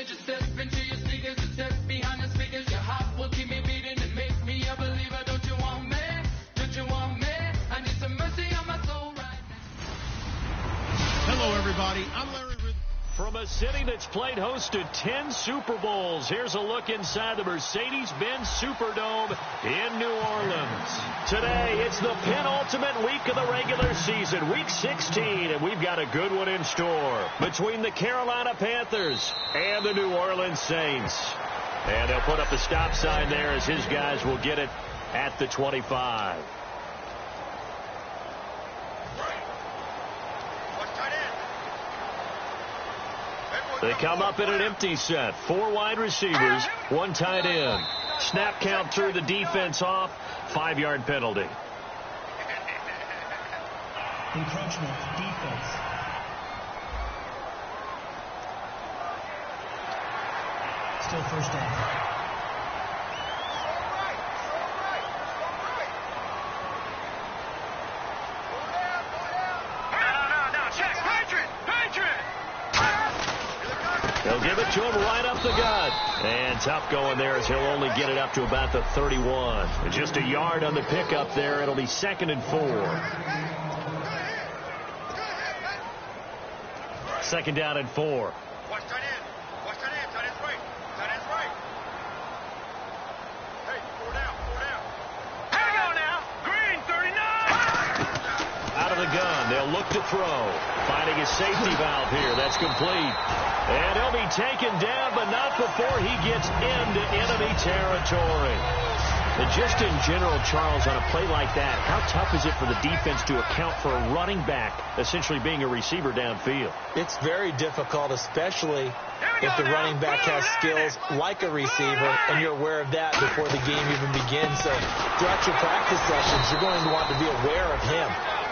Get your step into your sneakers and step behind the speakers. Your heart will keep me beating and make me a believer. Don't you want me? Don't you want me? I need some mercy on my soul right now. Hello, everybody. I'm Larry Ridley. From a city that's played host to 10 Super Bowls, here's a look inside the Mercedes-Benz Superdome in New Orleans. Today, it's the penultimate week of the regular season, week 16, and we've got a good one in store between the Carolina Panthers and the New Orleans Saints. And they'll put up the stop sign there as his guys will get it at the 25. They come up in an empty set. 4 wide receivers, 1 tight end. Snap count through the defense off. 5-yard penalty. Encroachment, defense. Still first down. They'll give it to him right up the gut. And tough going there as he'll only get it up to about the 31. Just a yard on the pickup there. It'll be 2nd and 4. 2nd down and 4. Watch tight end. Watch tight end. Tight end's right. Tight end's right. Hey, 4 down. 4 down. Here we go now. Green, 39. Out of the gun. They'll look to throw. Finding a safety valve here. That's complete. And he'll be taken down, but not before he gets into enemy territory. And just in general, Charles, on a play like that, how tough is it for the defense to account for a running back essentially being a receiver downfield? It's very difficult, especially if the running back has skills like a receiver, and you're aware of that before the game even begins. So throughout your practice sessions, you're going to want to be aware of him.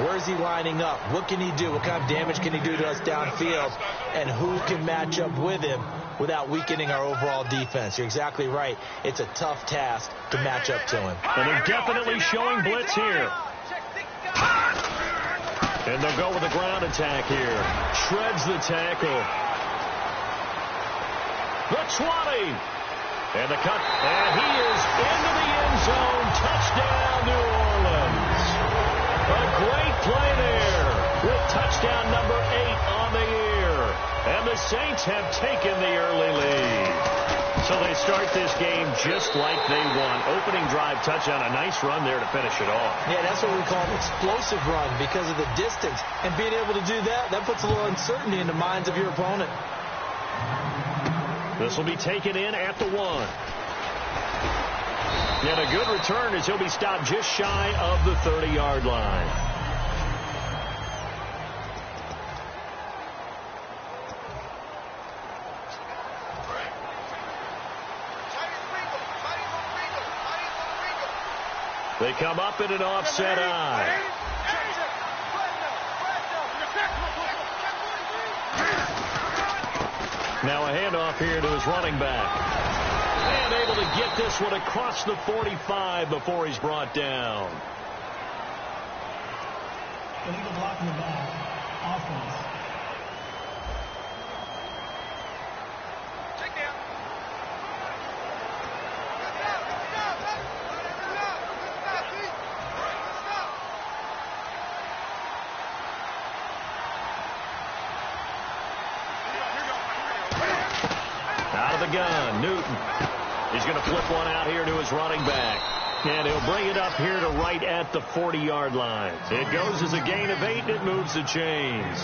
Where is he lining up? What can he do? What kind of damage can he do to us downfield? And who can match up with him without weakening our overall defense? You're exactly right. It's a tough task to match up to him. And they're definitely showing blitz here. And they'll go with a ground attack here. Shreds the tackle. The 20. And the cut. And he is into the end zone. Touchdown, New Orleans. A great play there with touchdown number 8 on the year. And the Saints have taken the early lead. So they start this game just like they won. Opening drive touchdown, a nice run there to finish it off. Yeah, that's what we call an explosive run because of the distance. And being able to do that, that puts a little uncertainty in the minds of your opponent. This will be taken in at the 1. And a good return as he'll be stopped just shy of the 30-yard line. They come up in an offset eye. Now a handoff here to his running back. And able to get this one across the 45 before he's brought down. Illegal block in the back. Offense. Check down. Out of the gun, Newton. He's going to flip one out here to his running back. And he'll bring it up here to right at the 40-yard line. It goes as a gain of 8, and it moves the chains.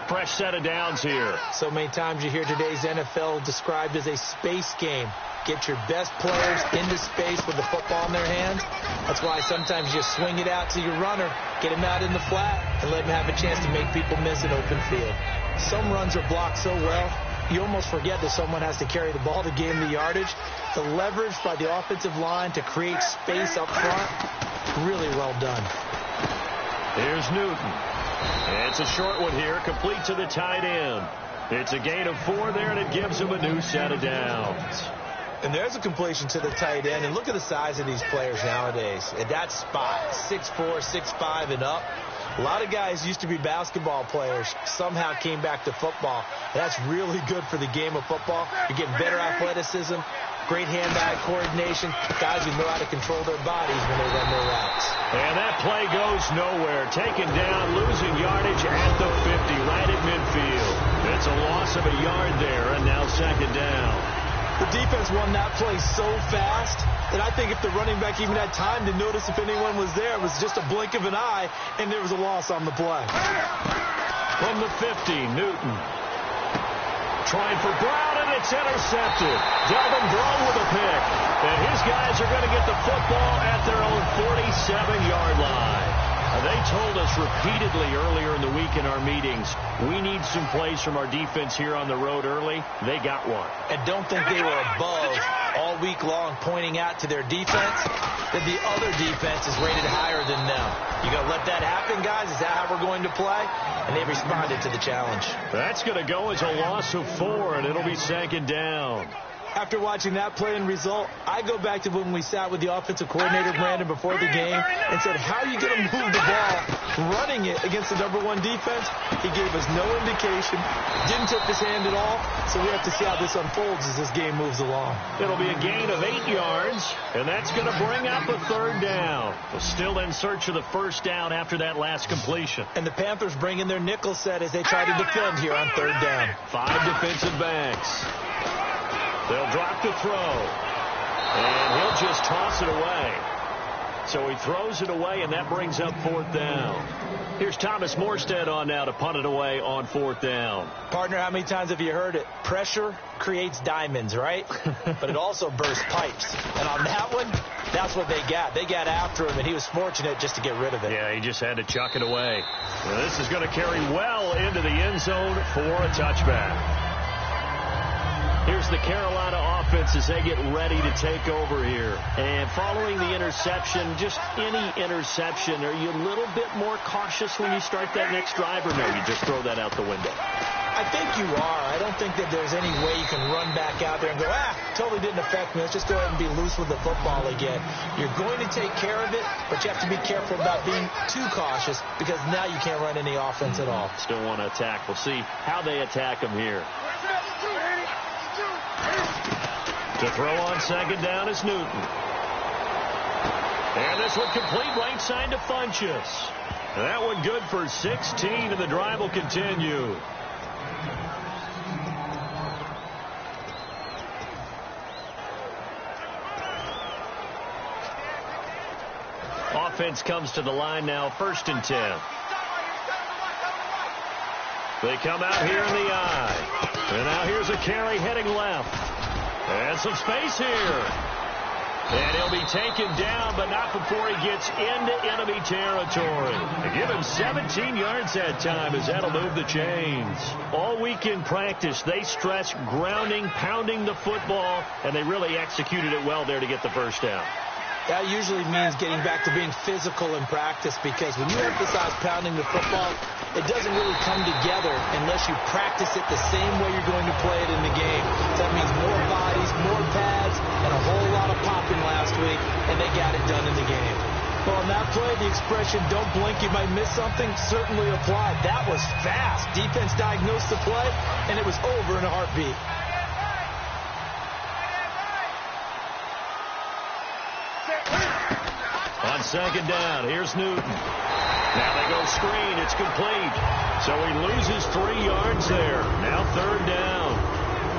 Fresh set of downs here. So many times you hear today's NFL described as a space game. Get your best players into space with the football in their hands. That's why sometimes you swing it out to your runner, get him out in the flat, and let him have a chance to make people miss an open field. Some runs are blocked so well, you almost forget that someone has to carry the ball to gain the yardage. The leverage by the offensive line to create space up front, really well done. Here's Newton. It's a short one here, complete to the tight end. It's a gain of 4 there, and it gives him a new set of downs. And there's a completion to the tight end. And look at the size of these players nowadays. At that spot, 6'4", 6'5", and up. A lot of guys used to be basketball players, somehow came back to football. That's really good for the game of football. You're getting better athleticism, great hand-eye coordination, guys who know how to control their bodies when they run their routes. And that play goes nowhere. Taken down, losing yardage at the 50, right at midfield. It's a loss of a yard there, and now second down. The defense won that play so fast that I think if the running back even had time to notice if anyone was there, it was just a blink of an eye, and there was a loss on the play. From the 50, Newton. Trying for Brown, and it's intercepted. Delvin Breaux with a pick. And his guys are going to get the football at their own 47-yard line. They told us repeatedly earlier in the week in our meetings, we need some plays from our defense here on the road early. They got one. And don't think they were above all week long pointing out to their defense that the other defense is rated higher than them. You going to let that happen, guys? Is that how we're going to play? And they responded to the challenge. That's going to go as a loss of 4, and it'll be second down. After watching that play and result, I go back to when we sat with the offensive coordinator, Brandon, before the game and said, how are you going to move the ball running it against the #1 defense? He gave us no indication, didn't tip his hand at all, so we have to see how this unfolds as this game moves along. It'll be a gain of 8 yards, and that's going to bring up a third down. Still in search of the first down after that last completion. And the Panthers bring in their nickel set as they try to defend here on third down. 5 defensive backs. They'll drop the throw, and he'll just toss it away. So he throws it away, and that brings up fourth down. Here's Thomas Morstead on now to punt it away on fourth down. Partner, how many times have you heard it? Pressure creates diamonds, right? But it also bursts pipes. And on that one, that's what they got. They got after him, and he was fortunate just to get rid of it. Yeah, he just had to chuck it away. Well, this is going to carry well into the end zone for a touchback. Here's the Carolina offense as they get ready to take over here. And following the interception, just any interception, are you a little bit more cautious when you start that next drive, or no, you just throw that out the window? I think you are. I don't think that there's any way you can run back out there and go, totally didn't affect me. Let's just go ahead and be loose with the football again. You're going to take care of it, but you have to be careful about being too cautious because now you can't run any offense at all. Still want to attack. We'll see how they attack him here. To throw on second down is Newton. And this one complete right side to Funchess. That one good for 16, and the drive will continue. Offense comes to the line now, 1st and 10. They come out here in the eye. And now here's a carry heading left. And some space here. And he'll be taken down, but not before he gets into enemy territory. They give him 17 yards that time as that'll move the chains. All week in practice, they stress grounding, pounding the football, and they really executed it well there to get the first down. That usually means getting back to being physical in practice because when you emphasize pounding the football, it doesn't really come together unless you practice it the same way you're going to play it in the game. So that means more bodies, more pads, and a whole lot of popping last week, and they got it done in the game. Well, on that play, the expression, don't blink, you might miss something, certainly applied. That was fast. Defense diagnosed the play, and it was over in a heartbeat. On second down, here's Newton. Now they go screen. It's complete. So he loses 3 yards there. Now third down.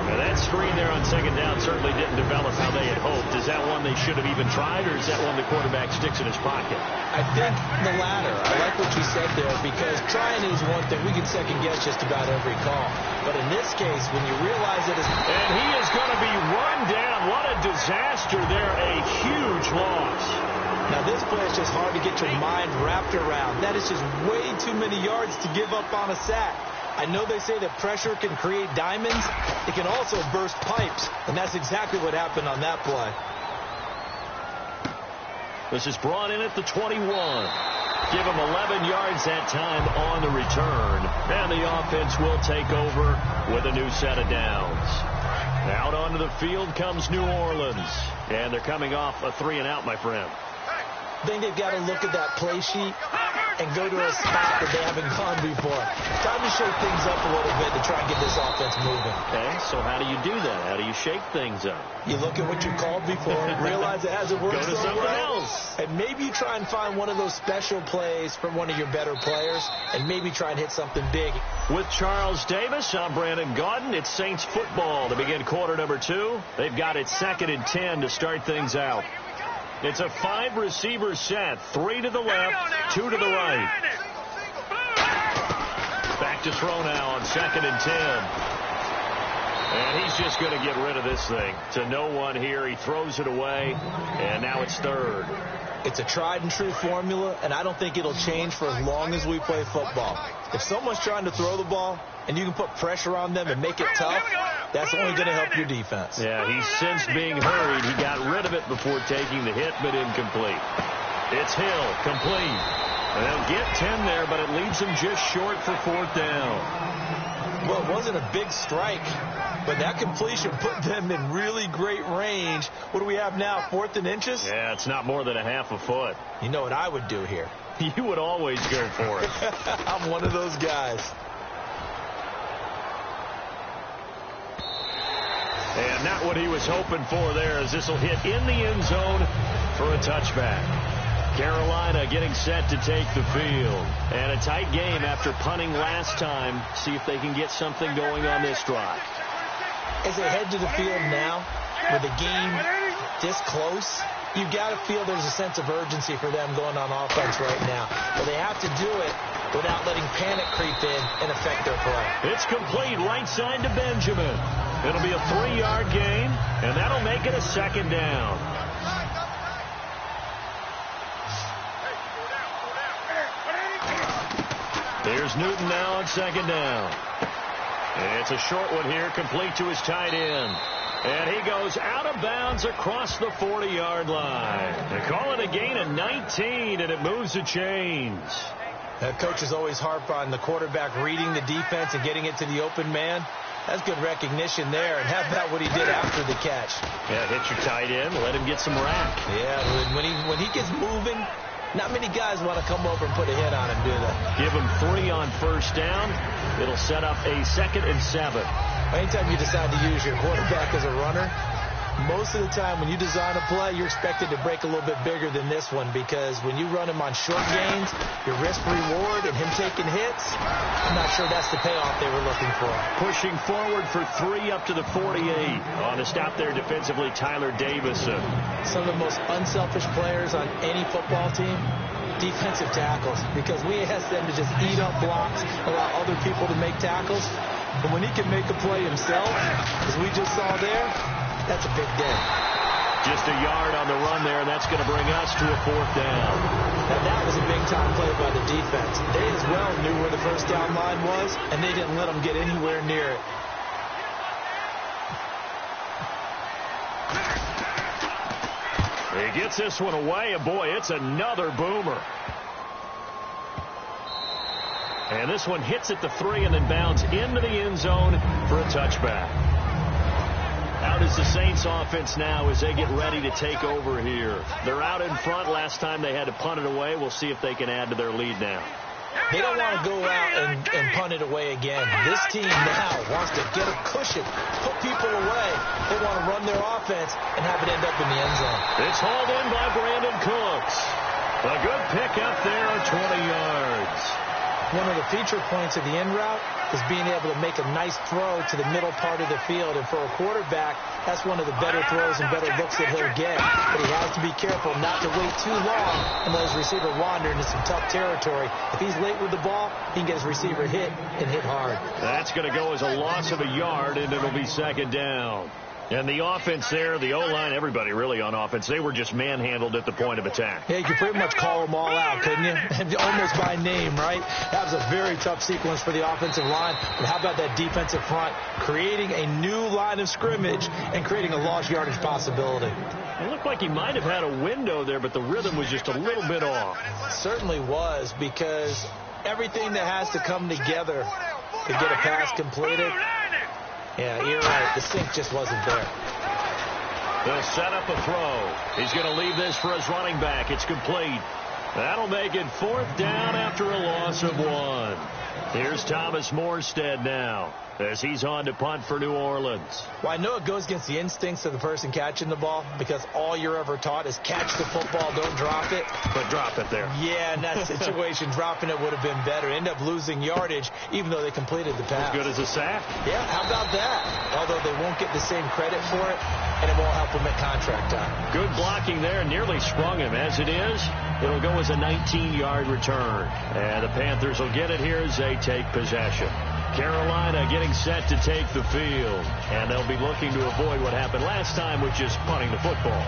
Now that screen there on second down certainly didn't develop how they had hoped. Is that one they should have even tried, or is that one the quarterback sticks in his pocket? I think the latter. I like what you said there because trying is one thing. We can second-guess just about every call. But in this case, when you realize it is... And he is going to be run down. What a disaster there. A huge loss. Now, this play is just hard to get your mind wrapped around. That is just way too many yards to give up on a sack. I know they say that pressure can create diamonds. It can also burst pipes, and that's exactly what happened on that play. This is brought in at the 21. Give him 11 yards that time on the return. And the offense will take over with a new set of downs. Out onto the field comes New Orleans. And they're coming off a 3-and-out, my friend. I think they've got to look at that play sheet and go to a spot that they haven't gone before. Time to shake things up a little bit to try and get this offense moving. Okay, so how do you do that? How do you shake things up? You look at what you called before, realize it hasn't worked Go to so something well, else. and maybe you try and find one of those special plays from one of your better players, and maybe try and hit something big. With Charles Davis, I'm Brandon Gaudin. It's Saints football to begin quarter number 2. They've got it 2nd and 10 to start things out. It's a 5-receiver set, 3 to the left, 2 to the right. Back to throw now on 2nd and 10. And he's just going to get rid of this thing. To no one here. He throws it away, and now it's 3rd. It's a tried-and-true formula, and I don't think it'll change for as long as we play football. If someone's trying to throw the ball, and you can put pressure on them and make it tough, that's only going to help your defense. Yeah, he's sensed being hurried. He got rid of it before taking the hit, but incomplete. It's Hill, complete. And they'll get 10 there, but it leaves him just short for 4th down. Well, it wasn't a big strike, but that completion put them in really great range. What do we have now, 4th and inches? Yeah, it's not more than a half a foot. You know what I would do here? You would always go for it. I'm one of those guys. And not what he was hoping for there, as this will hit in the end zone for a touchback. Carolina getting set to take the field. And a tight game after punting last time. See if they can get something going on this drive. As they head to the field now, with the game this close, you got to feel there's a sense of urgency for them going on offense right now. But they have to do it without letting panic creep in and affect their play. It's complete right side to Benjamin. It'll be a 3-yard gain, and that'll make it a 2nd down. There's Newton now on 2nd down. And it's a short one here, complete to his tight end. And he goes out of bounds across the 40-yard line. They call it a gain of 19, and it moves the chains. Coaches always harp on the quarterback reading the defense and getting it to the open man. That's good recognition there. And how about what he did after the catch? Yeah, hit your tight end, let him get some rack. Yeah, when he gets moving, not many guys want to come over and put a hit on him, do they? Give him 3 on 1st down. It'll set up a 2nd and 7. Anytime you decide to use your quarterback as a runner, most of the time when you design a play, you're expected to break a little bit bigger than this one, because when you run him on short gains, your risk-reward and him taking hits, I'm not sure that's the payoff they were looking for. Pushing forward for 3 up to the 48. On the stop there defensively, Tyler Davison. Some of the most unselfish players on any football team, defensive tackles, because we ask them to just eat up blocks, allow other people to make tackles. And when he can make a play himself, as we just saw there, that's a big day. Just a yard on the run there, and that's going to bring us to a 4th down. Now that was a big-time play by the defense. They as well knew where the 1st down line was, and they didn't let them get anywhere near it. He gets this one away, and boy, it's another boomer. And this one hits at the 3 and then bounds into the end zone for a touchback. Out is the Saints offense now as they get ready to take over here. They're out in front. Last time they had to punt it away. We'll see if they can add to their lead now. They don't want to go out and punt it away again. This team now wants to get a cushion, put people away. They want to run their offense and have it end up in the end zone. It's hauled in by Brandon Cooks. A good pickup there of 20 yards. One of the feature points of the in route is being able to make a nice throw to the middle part of the field. And for a quarterback, that's one of the better throws and better looks that he'll get. But he has to be careful not to wait too long and let his receiver wander into some tough territory. If he's late with the ball, he can get his receiver hit and hit hard. That's going to go as a loss of a yard, and it'll be 2nd down. And the offense there, the O-line, everybody really on offense, they were just manhandled at the point of attack. Yeah, you could pretty much call them all out, couldn't you? Almost by name, right? That was a very tough sequence for the offensive line. But how about that defensive front creating a new line of scrimmage and creating a lost yardage possibility? It looked like he might have had a window there, but the rhythm was just a little bit off. It certainly was, because everything that has to come together to get a pass completed. Yeah, you're right. The sync just wasn't there. They'll set up a throw. He's going to leave this for his running back. It's complete. That'll make it 4th down after a loss of 1. Here's Thomas Morstead now as he's on to punt for New Orleans. Well, I know it goes against the instincts of the person catching the ball because all you're ever taught is catch the football, don't drop it. But drop it there. Yeah, in that situation, dropping it would have been better. End up losing yardage, even though they completed the pass. As good as a sack. Yeah, how about that? Although they won't get the same credit for it, and it won't help them at contract time. Good blocking there, nearly sprung him. As it is, it'll go as a 19-yard return. And the Panthers will get it here as they take possession. Carolina getting set to take the field. And they'll be looking to avoid what happened last time, which is punting the football.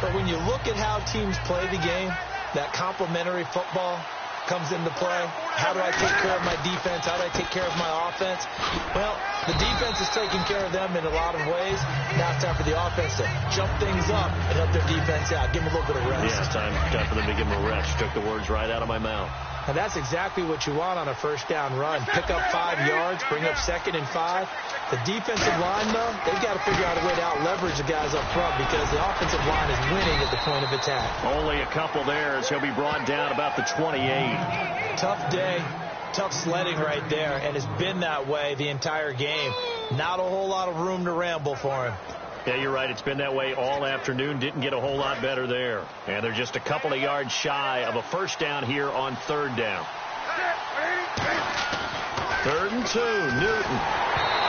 But when you look at how teams play the game, that complementary football comes into play. How do I take care of my defense? How do I take care of my offense? Well, the defense is taking care of them in a lot of ways. Now it's time for the offense to jump things up and help their defense out. Give them a little bit of rest. Yeah, it's time for them to give them a rest. Took the words right out of my mouth. And that's exactly what you want on a first down run. Pick up 5 yards, bring up 2nd and 5. The defensive line, though, they've got to figure out a way to out-leverage the guys up front because the offensive line is winning at the point of attack. Only a couple there as he'll be brought down about the 28. Tough day, tough sledding right there, and it's been that way the entire game. Not a whole lot of room to ramble for him. Yeah, you're right. It's been that way all afternoon. Didn't get a whole lot better there. And they're just a couple of yards shy of a first down here on 3rd down. 3rd and 2, Newton.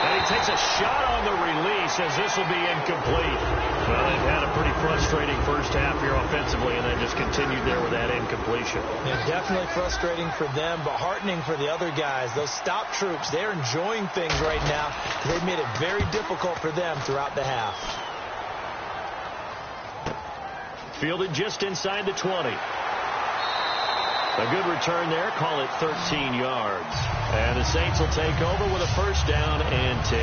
And he takes a shot on the release as this will be incomplete. Well, they've had a pretty frustrating first half here offensively, and then just continued there with that incompletion. Yeah, definitely frustrating for them, but heartening for the other guys. Those stop troops, they're enjoying things right now. They've made it very difficult for them throughout the half. Fielded just inside the 20. A good return there. Call it 13 yards. And the Saints will take over with a first down and 10.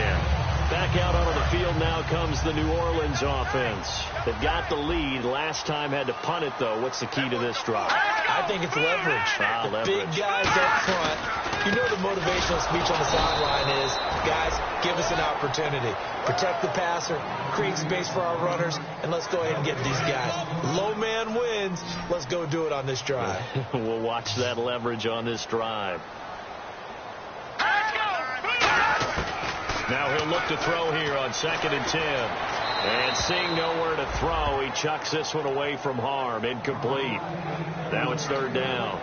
Back out onto the field now comes the New Orleans offense. They've got the lead. Last time had to punt it, though. What's the key to this drive? I think it's leverage. The big guys up front. You know the motivational speech on the sideline is, guys, give us an opportunity. Protect the passer, create space for our runners, and let's go ahead and get these guys. Low man wins. Let's go do it on this drive. We'll watch that leverage on this drive. Now he'll look to throw here on 2nd and 10. And seeing nowhere to throw, he chucks this one away from harm. Incomplete. Now it's 3rd down.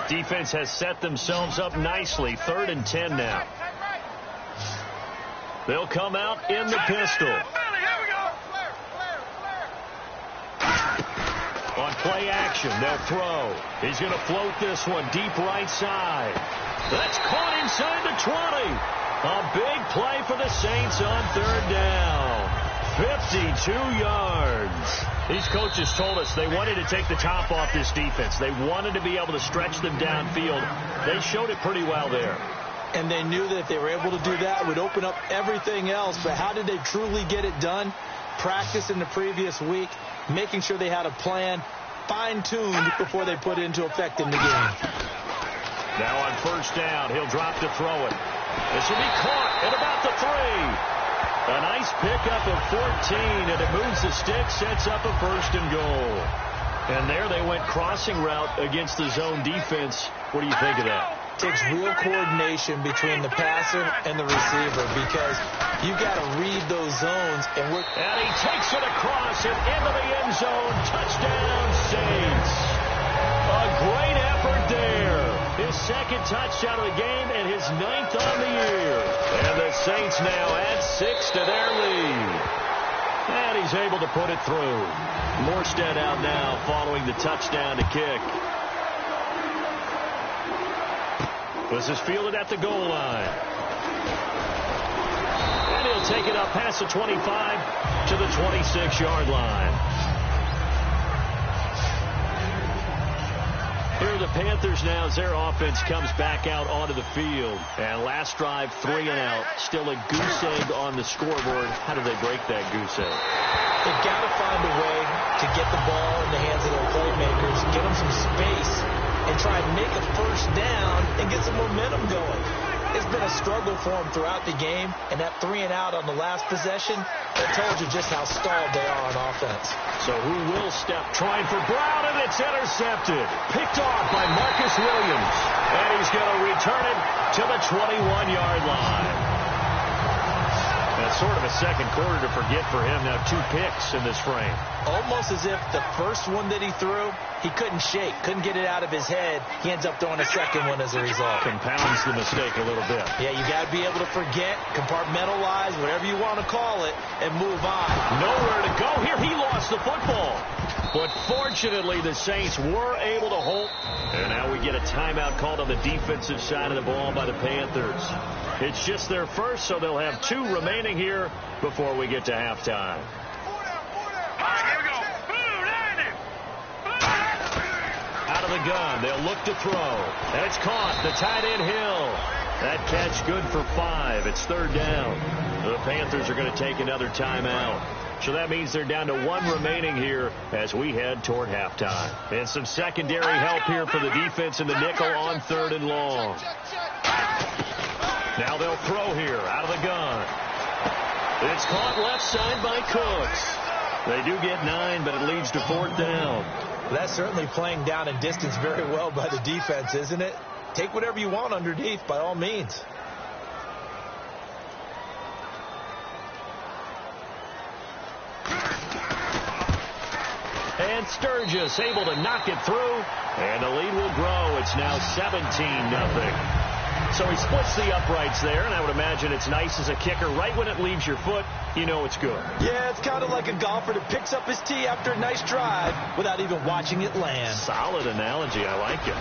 Defense has set themselves up nicely. 3rd and 10 now. They'll come out in the pistol. On play action, they'll throw. He's going to float this one deep right side. That's caught inside the 20. A big play for the Saints on 3rd down. 52 yards. These coaches told us they wanted to take the top off this defense. They wanted to be able to stretch them downfield. They showed it pretty well there. And they knew that if they were able to do that, it would open up everything else. But how did they truly get it done? Practice in the previous week, making sure they had a plan, fine-tuned before they put it into effect in the game. Now on first down, he'll drop to throw it. This will be caught at about the 3. A nice pickup of 14, and it moves the stick, sets up a 1st and goal. And there they went crossing route against the zone defense. What do you think of that? Takes real coordination between the passer and the receiver because you got to read those zones. And he takes it across and into the end zone. Touchdown, Saints. A great effort there. His 2nd touchdown of the game and his 9th on the year. And the Saints now add 6 to their lead. And he's able to put it through. Morstead out now following the touchdown to kick. This is fielded at the goal line. And he'll take it up past the 25 to the 26-yard line. Here are the Panthers now as their offense comes back out onto the field. And last drive, 3 and out. Still a goose egg on the scoreboard. How do they break that goose egg? They've got to find a way to get the ball in the hands of their playmakers, get them some space, and try and make a first down and get some momentum going. It's been a struggle for them throughout the game, and that 3-and-out on the last possession, that told you just how stalled they are on offense. So who will step? Trying for Brown, and it's intercepted. Picked off by Marcus Williams. And he's going to return it to the 21-yard line. That's sort of a second quarter to forget for him. Now 2 picks in this frame. Almost as if the first one that he threw, he couldn't shake, couldn't get it out of his head. He ends up throwing a second one as a result. Compounds the mistake a little bit. Yeah, you got to be able to forget, compartmentalize, whatever you want to call it, and move on. Nowhere to go here. He lost the football. But fortunately, the Saints were able to hold. And now we get a timeout called on the defensive side of the ball by the Panthers. It's just their first, so they'll have 2 remaining here before we get to halftime. All right, here we go. Out of the gun, they'll look to throw. And it's caught. The tight end Hill. That catch good for 5. It's 3rd down. The Panthers are going to take another timeout. So that means they're down to 1 remaining here as we head toward halftime. And some secondary help here for the defense in the nickel on 3rd and long. Now they'll throw here out of the gun. It's caught left side by Cooks. They do get 9, but it leads to 4th down. That's certainly playing down and distance very well by the defense, isn't it? Take whatever you want underneath, by all means. And Sturgis able to knock it through, and the lead will grow. It's now 17-0. So he splits the uprights there, and I would imagine it's nice as a kicker. Right when it leaves your foot, you know it's good. Yeah, it's kind of like a golfer that picks up his tee after a nice drive without even watching it land. Solid analogy. I like it.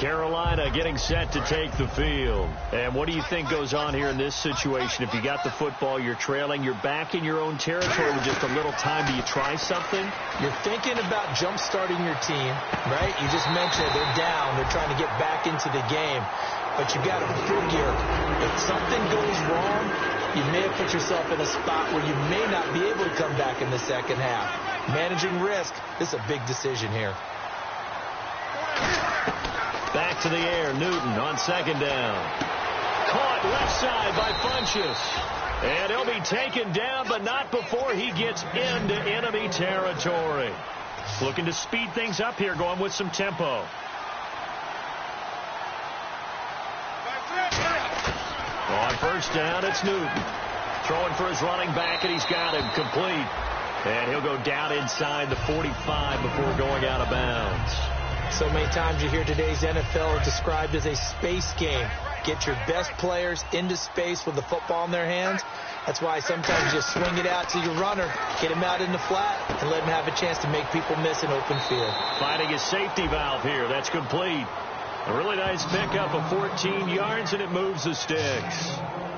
Carolina getting set to take the field. And what do you think goes on here in this situation? If you got the football, you're trailing, you're back in your own territory with just a little time. Do you try something? You're thinking about jump-starting your team, right? You just mentioned they're down. They're trying to get back into the game. But you got to figure, if something goes wrong, you may have put yourself in a spot where you may not be able to come back in the second half. Managing risk, this is a big decision here. Back to the air, Newton on 2nd down. Caught left side by Funchess. And he'll be taken down, but not before he gets into enemy territory. Looking to speed things up here, going with some tempo. On 1st down, it's Newton. Throwing for his running back, and he's got him complete. And he'll go down inside the 45 before going out of bounds. So many times you hear today's NFL described as a space game. Get your best players into space with the football in their hands. That's why sometimes you swing it out to your runner, get him out in the flat, and let him have a chance to make people miss an open field. Finding a safety valve here. That's complete. A really nice pickup of 14 yards, and it moves the sticks.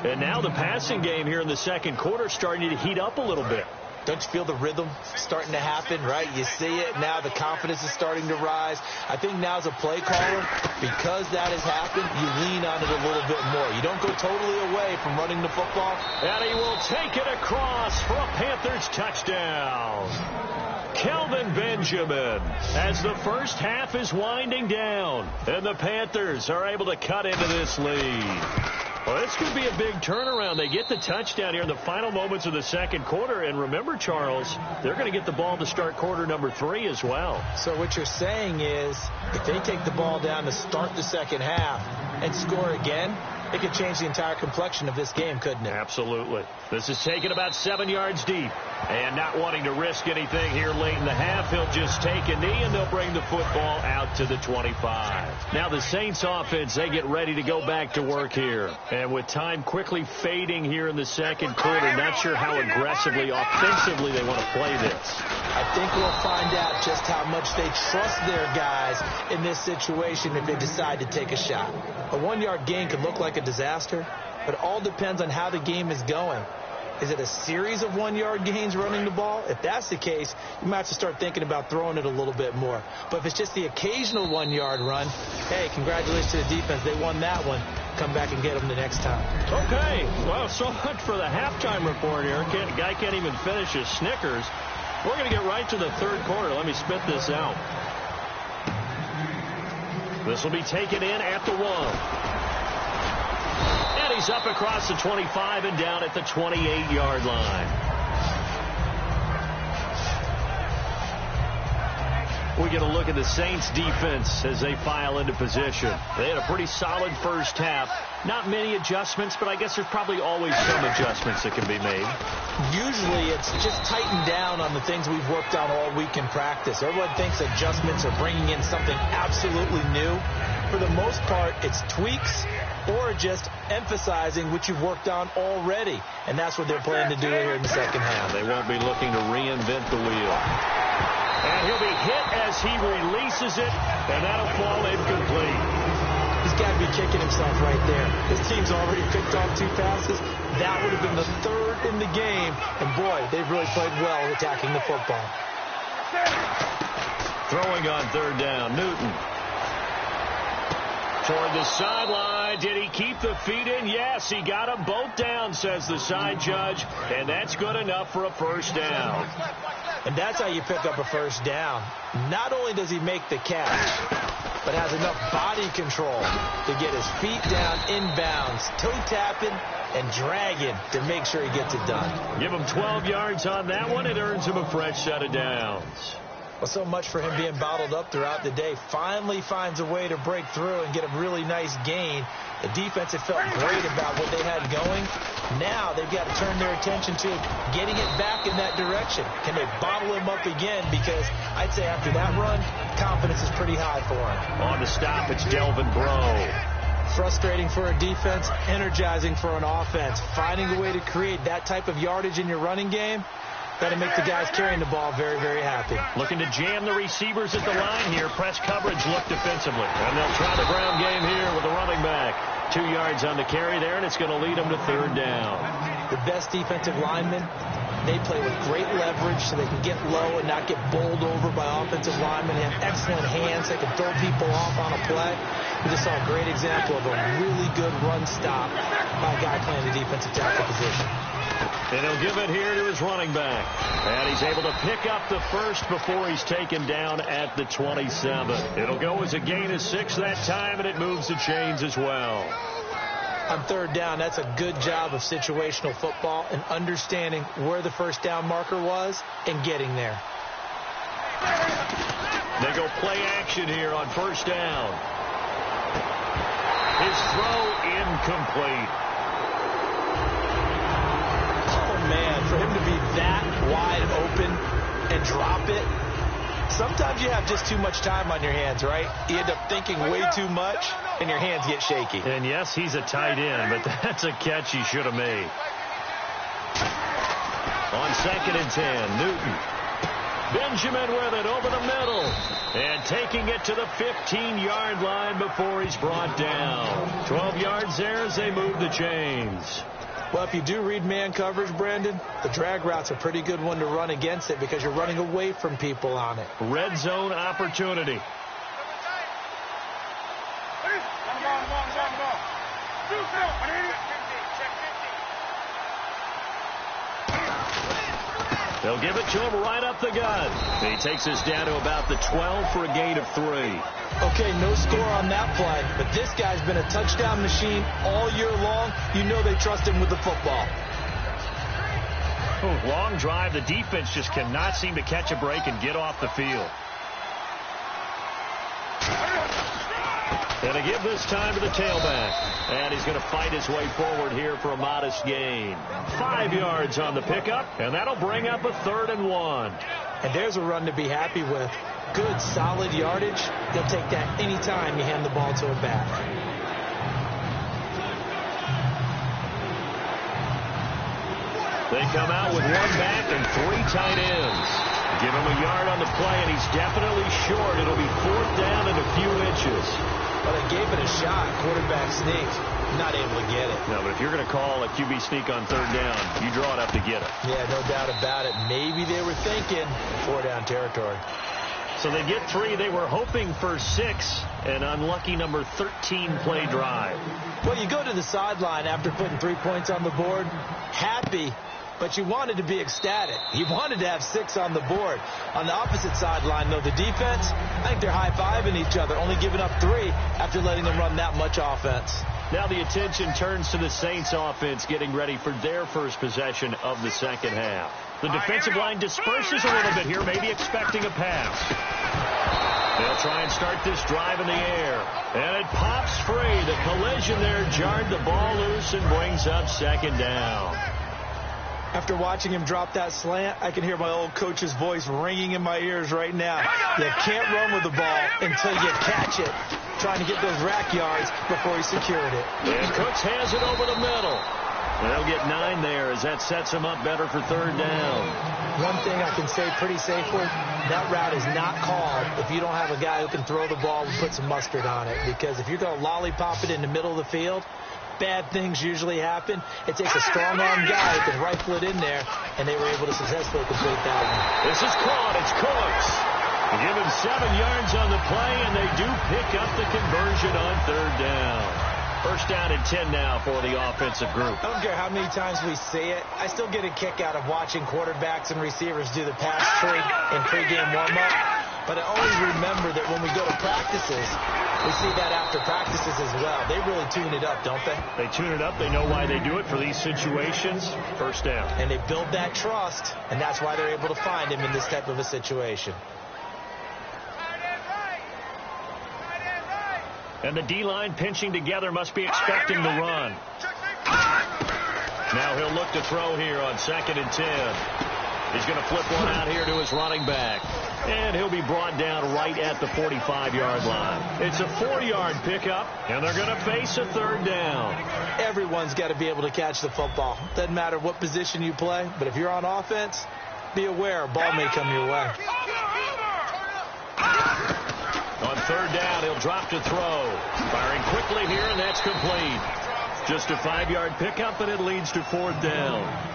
And now the passing game here in the second quarter starting to heat up a little bit. Don't you feel the rhythm starting to happen, right? You see it now. The confidence is starting to rise. I think now as a play caller, because that has happened, you lean on it a little bit more. You don't go totally away from running the football. And he will take it across for a Panthers touchdown. Kelvin Benjamin, as the first half is winding down, and the Panthers are able to cut into this lead. Well, this could be a big turnaround. They get the touchdown here in the final moments of the second quarter. And remember, Charles, they're going to get the ball to start quarter number 3 as well. So what you're saying is if they take the ball down to start the second half and score again, it could change the entire complexion of this game, couldn't it? Absolutely. This is taken about 7 yards deep. And not wanting to risk anything here late in the half, he'll just take a knee, and they'll bring the football out to the 25. Now the Saints offense, they get ready to go back to work here. And with time quickly fading here in the second quarter, not sure how aggressively, offensively they want to play this. I think we'll find out just how much they trust their guys in this situation if they decide to take a shot. A 1-yard gain could look like a disaster, but it all depends on how the game is going. Is it a series of 1-yard gains running the ball? If that's the case, you might have to start thinking about throwing it a little bit more. But if it's just the occasional 1-yard run, hey, congratulations to the defense. They won that one. Come back and get them the next time. Okay, well, so much for the halftime report here. Guy can't even finish his Snickers. We're going to get right to the third quarter. Let me spit this out. This will be taken in at the 1. And he's up across the 25 and down at the 28-yard line. We get a look at the Saints defense as they file into position. They had a pretty solid first half. Not many adjustments, but I guess there's probably always some adjustments that can be made. Usually it's just tightened down on the things we've worked on all week in practice. Everyone thinks adjustments are bringing in something absolutely new. For the most part, it's tweaks or just emphasizing what you've worked on already. And that's what they're planning to do here in the second half. They won't be looking to reinvent the wheel. And he'll be hit as he releases it, and that'll fall incomplete. He's got to be kicking himself right there. His team's already picked off 2 passes. That would have been the 3rd in the game. And, boy, they've really played well attacking the football. Throwing on 3rd down, Newton. Toward the sideline. Did he keep the feet in? Yes, he got them both down, says the side judge. And that's good enough for a first down. And that's how you pick up a first down. Not only does he make the catch, but has enough body control to get his feet down inbounds, toe tapping and dragging to make sure he gets it done. Give him 12 yards on that one. It earns him a fresh set of downs. Well, so much for him being bottled up throughout the day. Finally finds a way to break through and get a really nice gain. The defense had felt great about what they had going. Now they've got to turn their attention to getting it back in that direction. Can they bottle him up again? Because I'd say after that run, confidence is pretty high for him. On the stop, it's Delvin Breaux. Frustrating for a defense, energizing for an offense. Finding a way to create that type of yardage in your running game, that'll make the guys carrying the ball very, very happy. Looking to jam the receivers at the line here. Press coverage look defensively. And they'll try the ground game here with the running back. 2 yards on the carry there, and it's going to lead them to 3rd down. The best defensive linemen, they play with great leverage so they can get low and not get bowled over by offensive linemen. They have excellent hands. They can throw people off on a play. We just saw a great example of a really good run stop by a guy playing the defensive tackle position. And he'll give it here to his running back. And he's able to pick up the first before he's taken down at the 27. It'll go as a gain of 6 that time, and it moves the chains as well. On 3rd down, that's a good job of situational football and understanding where the first down marker was and getting there. They go play action here on 1st down. His throw incomplete. Man, for him to be that wide open and drop it, sometimes you have just too much time on your hands, right? You end up thinking way too much, and your hands get shaky. And yes, he's a tight end, but that's a catch he should have made. On 2nd and 10, Newton. Benjamin with it over the middle. And taking it to the 15-yard line before he's brought down. 12 yards there as they move the chains. Well, if you do read man coverage, Brandon, the drag route's a pretty good one to run against it because you're running away from people on it. Red zone opportunity. They'll give it to him right up the gut. He takes us down to about the 12 for a gain of 3. Okay, no score on that play, but this guy's been a touchdown machine all year long. You know they trust him with the football. Oh, long drive. The defense just cannot seem to catch a break and get off the field. And to give this time to the tailback. And he's going to fight his way forward here for a modest gain. 5 yards on the pickup, and that'll bring up a 3rd and 1. And there's a run to be happy with. Good, solid yardage. They'll take that any time you hand the ball to a back. They come out with 1 back and 3 tight ends. Give him a yard on the play, and he's definitely short. It'll be 4th down and a few inches. Well, they gave it a shot. Quarterback sneaked. Not able to get it. No, but if you're going to call a QB sneak on 3rd down, you draw it up to get it. Yeah, no doubt about it. Maybe they were thinking 4-down territory. So they get 3. They were hoping for 6. An unlucky number 13 play drive. Well, you go to the sideline after putting 3 points on the board, happy, but you wanted to be ecstatic. You wanted to have 6 on the board. On the opposite sideline, though, the defense, I think they're high-fiving each other, only giving up 3 after letting them run that much offense. Now the attention turns to the Saints offense getting ready for their first possession of the second half. The defensive line disperses a little bit here, maybe expecting a pass. They'll try and start this drive in the air. And it pops free. The collision there jarred the ball loose and brings up second down. After watching him drop that slant, I can hear my old coach's voice ringing in my ears right now. You can't run with the ball until you catch it. Trying to get those rack yards before he secured it. And Cooks has it over the middle. They'll get 9 there as that sets him up better for third down. One thing I can say pretty safely, that route is not called if you don't have a guy who can throw the ball and put some mustard on it. Because if you're going to lollipop it in the middle of the field, bad things usually happen. It takes a strong-arm guy who can rifle it in there, and they were able to successfully complete that one. This is caught. It's Cooks. Give him 7 yards on the play, and they do pick up the conversion on third down. First down and 10 now for the offensive group. I don't care how many times we see it. I still get a kick out of watching quarterbacks and receivers do the pass tree in pregame warm-up. But I always remember that when we go to practices, we see that after practices as well. They really tune it up, don't they? They tune it up. They know why they do it for these situations. First down. And they build that trust, and that's why they're able to find him in this type of a situation. And the D-line pinching together must be expecting the run. Now he'll look to throw here on 2nd and 10. He's going to flip one out here to his running back. And he'll be brought down right at the 45-yard line. It's a 4-yard pickup, and they're going to face a third down. Everyone's got to be able to catch the football. Doesn't matter what position you play, but if you're on offense, be aware a ball may come your way. On third down, he'll drop to throw. Firing quickly here, and that's complete. Just a 5-yard pickup, and it leads to 4th down.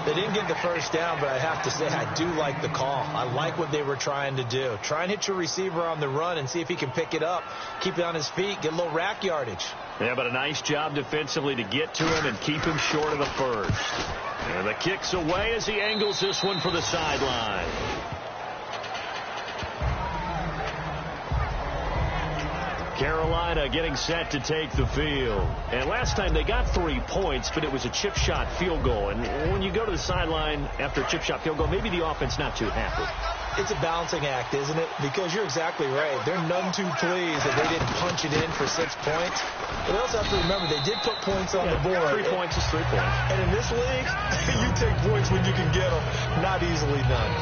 They didn't get the first down, but I have to say I do like the call. I like what they were trying to do. Try and hit your receiver on the run and see if he can pick it up, keep it on his feet, get a little rack yardage. Yeah, but a nice job defensively to get to him and keep him short of the first. And the kick's away as he angles this one for the sideline. Carolina getting set to take the field. And last time they got 3 points, but it was a chip shot field goal. And when you go to the sideline after a chip shot field goal, maybe the offense not too happy. It's a balancing act, isn't it? Because you're exactly right. They're none too pleased that they didn't punch it in for 6 points. But they also have to remember they did put points on the board. 3 points is 3 points. And in this league, you take points when you can get them. Not easily done.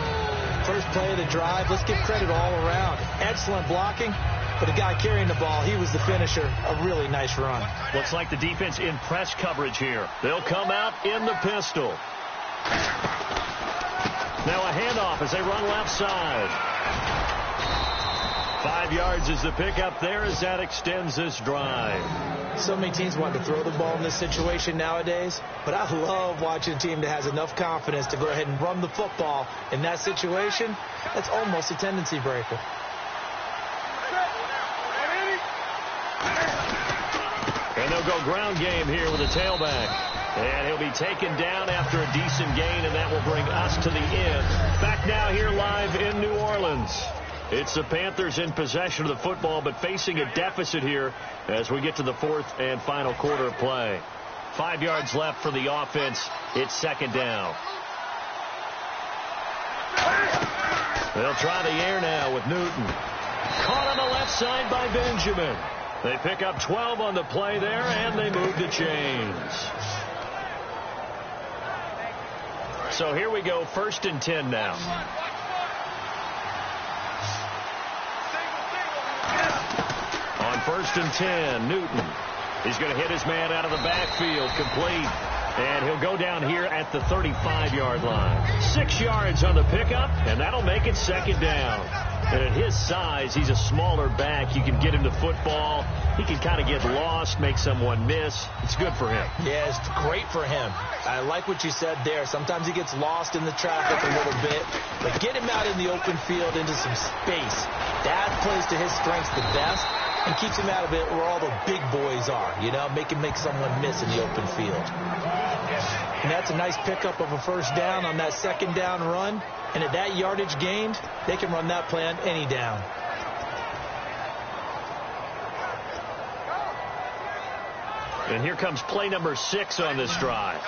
First play of the drive, let's give credit all around. Excellent blocking. But the guy carrying the ball, he was the finisher. A really nice run. Looks like the defense in press coverage here. They'll come out in the pistol. Now a handoff as they run left side. 5 yards is the pickup there as that extends this drive. So many teams want to throw the ball in this situation nowadays, but I love watching a team that has enough confidence to go ahead and run the football in that situation. That's almost a tendency breaker. And they'll go ground game here with a tailback. And he'll be taken down after a decent gain, and that will bring us to the end. Back now here live in New Orleans. It's the Panthers in possession of the football, but facing a deficit here as we get to the 4th and final quarter of play. 5 yards left for the offense. It's 2nd down. They'll try the air now with Newton. Caught on the left side by Benjamin. They pick up 12 on the play there, and they move the chains. So here we go, 1st and 10 now. On 1st and 10, Newton. He's going to hit his man out of the backfield, complete. And he'll go down here at the 35-yard line. 6 yards on the pickup, and that'll make it 2nd down. And at his size, he's a smaller back. You can get him to football. He can kind of get lost, make someone miss. It's good for him. Yeah, it's great for him. I like what you said there. Sometimes he gets lost in the traffic a little bit. But get him out in the open field into some space. That plays to his strengths the best. and keeps him out of it where all the big boys are, you know, make someone miss in the open field. And that's a nice pickup of a first down on that second down run. And at that yardage gained, they can run that play on any down. And here comes play number 6 on this drive.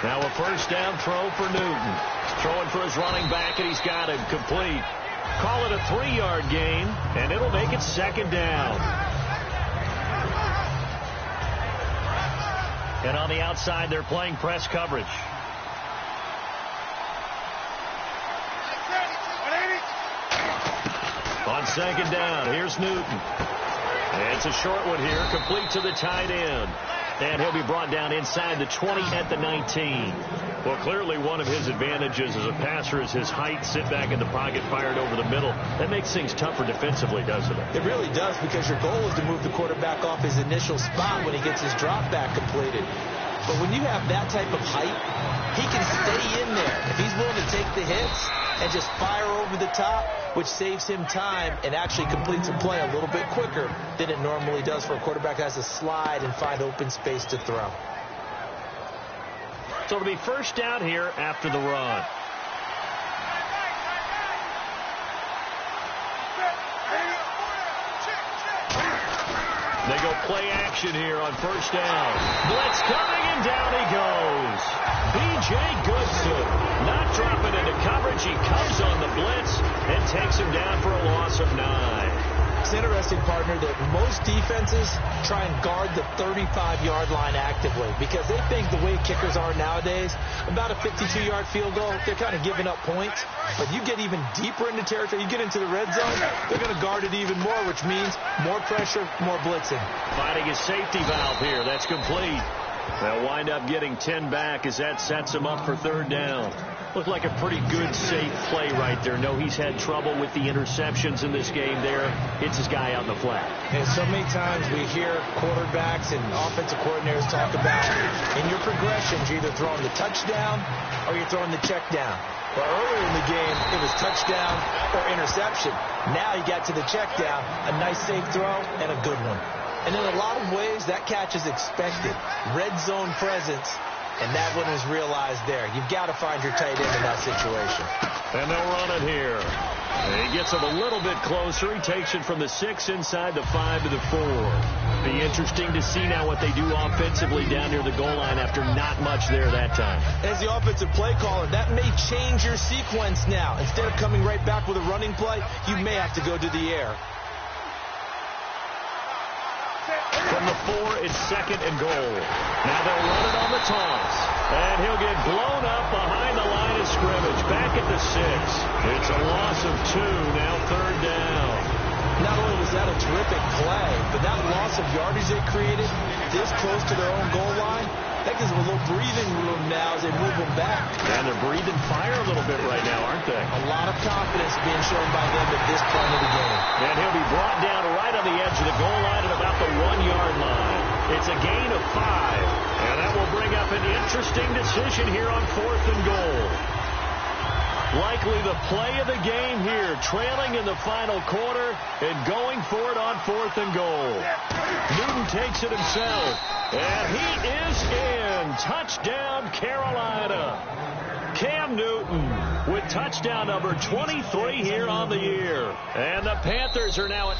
Now a first down throw for Newton. Throwing for his running back, and he's got him complete. Call it a 3-yard gain, and it'll make it second down. And on the outside, they're playing press coverage. On second down, here's Newton. And it's a short one here, complete to the tight end. And he'll be brought down inside the 20 at the 19. Well, clearly one of his advantages as a passer is his height. Sit back in the pocket, fired over the middle. That makes things tougher defensively, doesn't it? It really does, because your goal is to move the quarterback off his initial spot when he gets his drop back completed. But when you have that type of height, he can stay in there. If he's willing to take the hits and just fire over the top, which saves him time and actually completes a play a little bit quicker than it normally does for a quarterback that has to slide and find open space to throw. So it'll be first down here after the run. They go play action here on first down. Blitz coming, and down he goes. B.J. Goodson not dropping into coverage. He comes on the blitz and takes him down for a loss of 9. It's interesting, partner, that most defenses try and guard the 35-yard line actively because they think the way kickers are nowadays, about a 52-yard field goal, they're kind of giving up points. But you get even deeper into territory, you get into the red zone, they're going to guard it even more, which means more pressure, more blitzing. Finding his safety valve here. That's complete. They'll wind up getting 10 back as that sets him up for third down. Looked like a pretty good, safe play right there. No, he's had trouble with the interceptions in this game there. Hits his guy out in the flat. And so many times we hear quarterbacks and offensive coordinators talk about in your progressions, you're either throwing the touchdown or you're throwing the check down. Well, earlier in the game, it was touchdown or interception. Now you got to the check down, a nice safe throw, and a good one. And in a lot of ways, that catch is expected. Red zone presence, and that one was realized there. You've got to find your tight end in that situation. And they'll run it here. And he gets him a little bit closer. He takes it from the 6 inside the 5 to the 4. Be interesting to see now what they do offensively down near the goal line after not much there that time. As the offensive play caller, that may change your sequence now. Instead of coming right back with a running play, you may have to go to the air. From the 4, it's second and goal. Now they'll run it on the toss. And he'll get blown up behind the line of scrimmage. Back at the 6. It's a loss of 2. Now third down. Not only was that a terrific play, but that loss of yardage they created this close to their own goal line, that gives them a little breathing room now as they move them back. And they're breathing fire a little bit right now, aren't they? A lot of confidence being shown by them at this point of the game. And he'll be brought down right on the edge of the goal line at about the 1-yard line. It's a gain of 5. And that will bring up an interesting decision here on 4th and goal. Likely the play of the game here, trailing in the final quarter and going for it on 4th and goal. Newton takes it himself, and he is in. Touchdown, Carolina. Cam Newton with touchdown number 23 here on the year. And the Panthers are now at...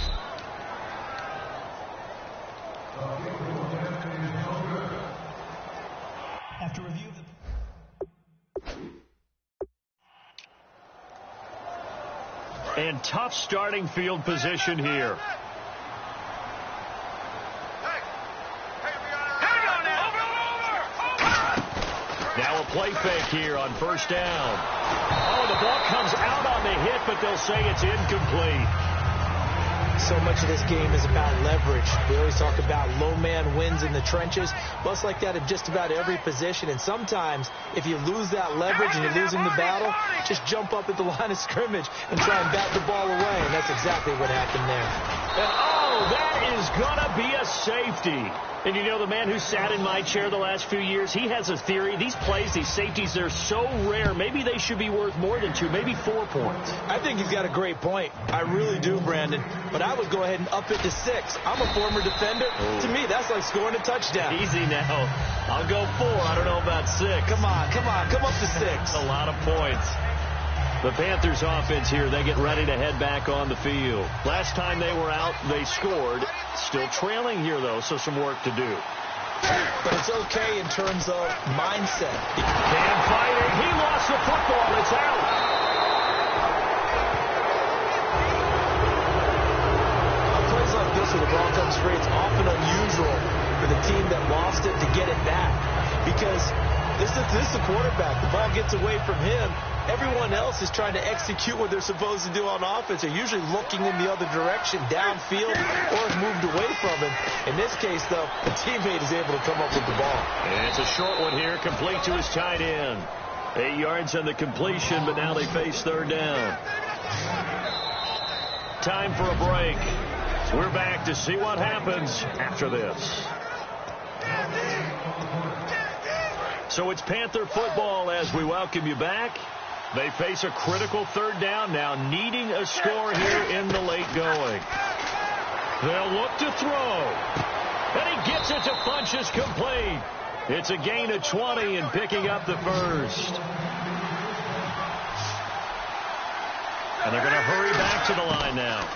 After review of the... And tough starting field position here. Now a play fake here on first down. Oh, the ball comes out on the hit, but they'll say it's incomplete. So much of this game is about leverage. We always talk about low man wins in the trenches. Well, it's like that at just about every position. And sometimes, if you lose that leverage and you're losing the battle, just jump up at the line of scrimmage and try and bat the ball away. And that's exactly what happened there. And oh, that is going to be a safety. And you know, the man who sat in my chair the last few years, he has a theory. These plays, these safeties, they're so rare. Maybe they should be worth more than 2, maybe 4 points. I think he's got a great point. I really do, Brandon. But I would go ahead and up it to 6. I'm a former defender. To me, that's like scoring a touchdown. Easy now. I'll go 4. I don't know about 6. Come on. Come up to 6. A lot of points. The Panthers offense here, they get ready to head back on the field. Last time they were out, they scored. Still trailing here, though, so some work to do. But it's okay in terms of mindset. Cam fighting. He lost the football. It's out. On plays like this where the ball comes free, it's often unusual for the team that lost it to get it back. Because this is the quarterback. The ball gets away from him. Everyone else is trying to execute what they're supposed to do on offense. They're usually looking in the other direction, downfield, or have moved away from him. In this case, though, the teammate is able to come up with the ball. And it's a short one here, complete to his tight end. 8 yards on the completion, but now they face third down. Time for a break. We're back to see what happens after this. So it's Panther football as we welcome you back. They face a critical third down now, needing a score here in the late going. They'll look to throw. And he gets it to Funchess complete. It's a gain of 20 and picking up the first. And they're going to hurry back to the line now.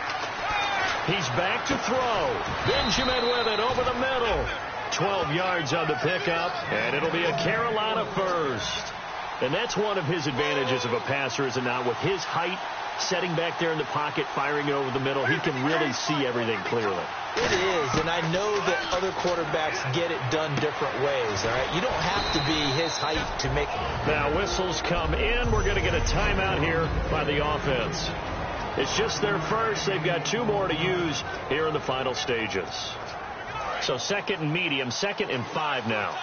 He's back to throw. Benjamin with it over the middle. 12 yards on the pickup, and it'll be a Carolina first. And that's one of his advantages of a passer, is it not? With his height, setting back there in the pocket, firing it over the middle, he can really see everything clearly. It is, and I know that other quarterbacks get it done different ways, all right? You don't have to be his height to make it. Now whistles come in. We're going to get a timeout here by the offense. It's just their first. They've got 2 more to use here in the final stages. So 2nd and medium, 2nd and 5 now.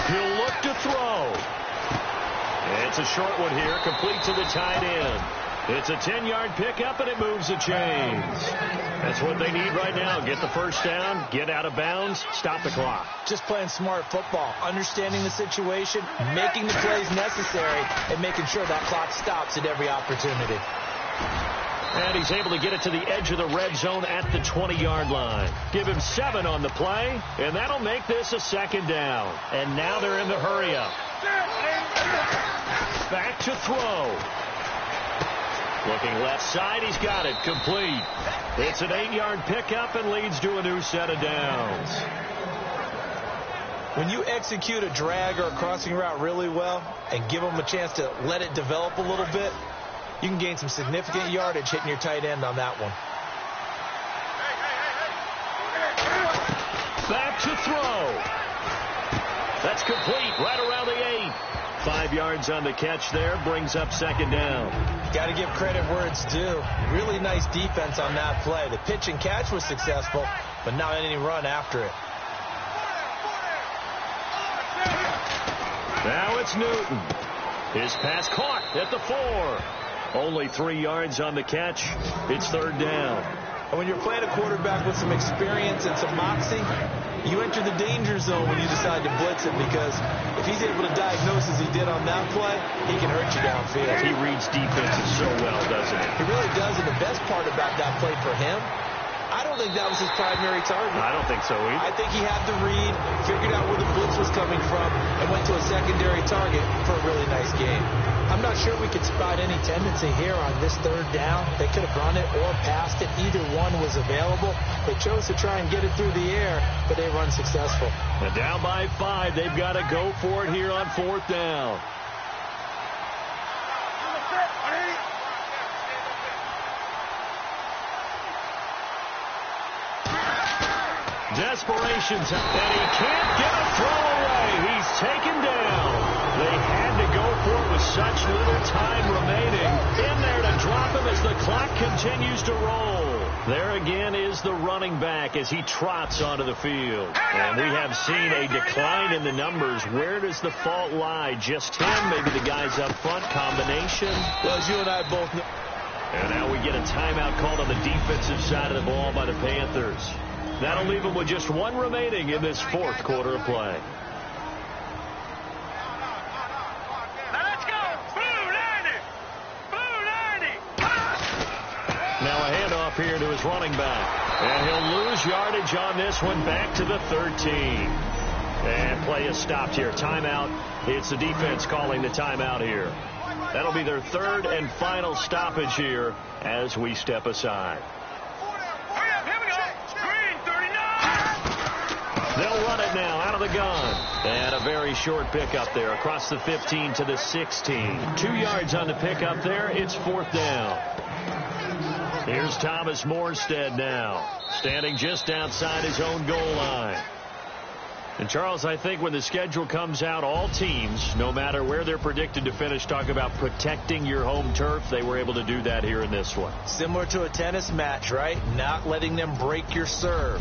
He'll look to throw. It's a short one here, complete to the tight end. It's a 10-yard pickup, and it moves the chains. That's what they need right now. Get the first down, get out of bounds, stop the clock. Just playing smart football, understanding the situation, making the plays necessary, and making sure that clock stops at every opportunity. And he's able to get it to the edge of the red zone at the 20-yard line. Give him 7 on the play, and that'll make this a 2nd down. And now they're in the hurry-up. Back to throw. Looking left side, he's got it, complete. It's an 8-yard pickup and leads to a new set of downs. When you execute a drag or a crossing route really well and give them a chance to let it develop a little bit, you can gain some significant yardage hitting your tight end on that one. Back to throw. That's complete right around the 8. 5 yards on the catch there, brings up 2nd down. Got to give credit where it's due. Really nice defense on that play. The pitch and catch was successful, but not any run after it. Now it's Newton. His pass caught at the 4. Only 3 yards on the catch. It's 3rd down. And when you're playing a quarterback with some experience and some moxie, you enter the danger zone when you decide to blitz it, because if he's able to diagnose as he did on that play, he can hurt you downfield. He reads defenses so well, doesn't he? He really does, and the best part about that play for him, I don't think that was his primary target. I don't think so either. I think he had the read, figured out where the blitz was coming from, and went to a secondary target for a really nice game. I'm not sure we could spot any tendency here on this 3rd down. They could have run it or passed it. Either one was available. They chose to try and get it through the air, but they were unsuccessful. And down by 5, they've got to go for it here on 4th down. Desperation's up, and he can't get a throw away. He's taken down. They had to go for it with such little time remaining. In there to drop him as the clock continues to roll. There again is the running back as he trots onto the field. And we have seen a decline in the numbers. Where does the fault lie? Just him? Maybe the guys up front? Combination? Well, as you and I both know, And now we get a timeout called on the defensive side of the ball by the Panthers. That'll leave them with just one remaining in this fourth quarter of play. Now let's go. Blue 90. Blue 90. Now a handoff here to his running back. And he'll lose yardage on this one back to the 13. And play is stopped here. Timeout. It's the defense calling the timeout here. That'll be their third and final stoppage here as we step aside. Hurry up, here we go. Green 39. They'll run it now out of the gun. And a very short pickup there across the 15 to the 16. 2 yards on the pickup there. It's fourth down. Here's Thomas Morstead now, standing just outside his own goal line. And, Charles, I think when the schedule comes out, all teams, no matter where they're predicted to finish, talk about protecting your home turf. They were able to do that here in this one. Similar to a tennis match, right? Not letting them break your serve.